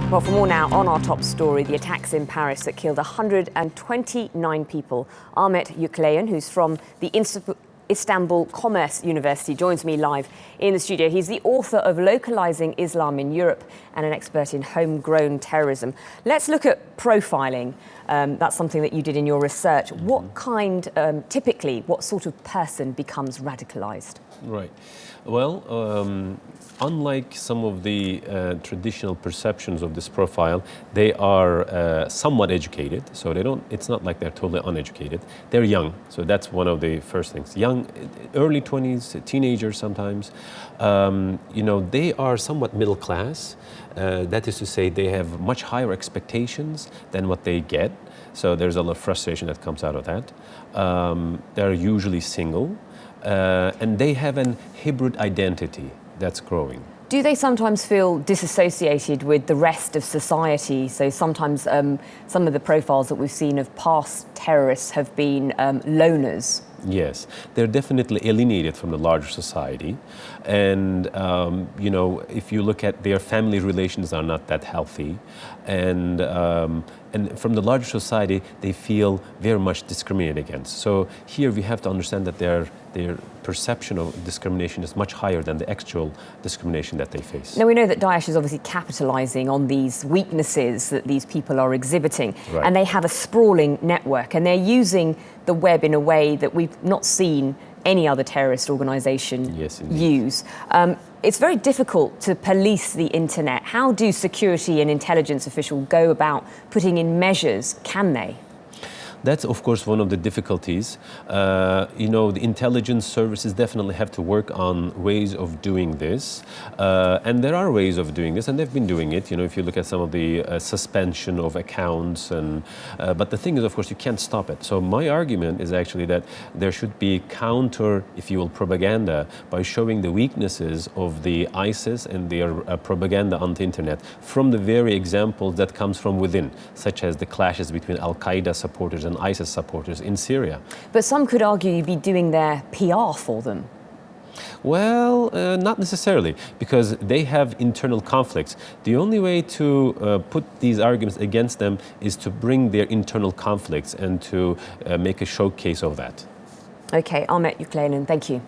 Well, for more now on our top story, the attacks in Paris that killed 129 people. Ahmet Yukleyen, who's from the Istanbul Commerce University, joins me live in the studio. He's the author of Localizing Islam in Europe and an expert in homegrown terrorism. Let's look at profiling. That's something that you did in your research. What kind, typically, what sort of person becomes radicalized? Right. Well, unlike some of the traditional perceptions of this profile, they are somewhat educated, so it's not like they're totally uneducated. They're young, so that's one of the first things. Young, early 20s, teenagers sometimes. They are somewhat middle class. That is to say, they have much higher expectations than what they get. So there's a lot of frustration that comes out of that. They're usually single. And they have an hybrid identity that's growing. Do they sometimes feel disassociated with the rest of society? So sometimes some of the profiles that we've seen of past terrorists have been loners. Yes, they're definitely alienated from the larger society. And, if you look at their family relations are not that healthy. And from the larger society, they feel very much discriminated against. So here we have to understand that their perception of discrimination is much higher than the actual discrimination that they face. Now, we know that Daesh is obviously capitalizing on these weaknesses that these people are exhibiting. Right. And they have a sprawling network, and they're using the web in a way that we've not seen any other terrorist organization use. It's very difficult to police the internet. How do security and intelligence officials go about putting in measures? Can they? That's, of course, one of the difficulties. The intelligence services definitely have to work on ways of doing this. And there are ways of doing this, and they've been doing it. If you look at some of the suspension of accounts. But the thing is, of course, you can't stop it. So my argument is actually that there should be counter, if you will, propaganda by showing the weaknesses of the ISIS and their propaganda on the internet from the very examples that comes from within, such as the clashes between Al-Qaeda supporters and ISIS supporters in Syria. But some could argue you'd be doing their PR for them. Well, not necessarily, because they have internal conflicts. The only way to put these arguments against them is to bring their internal conflicts and to make a showcase of that. Okay, Ahmet Yukleyen, thank you.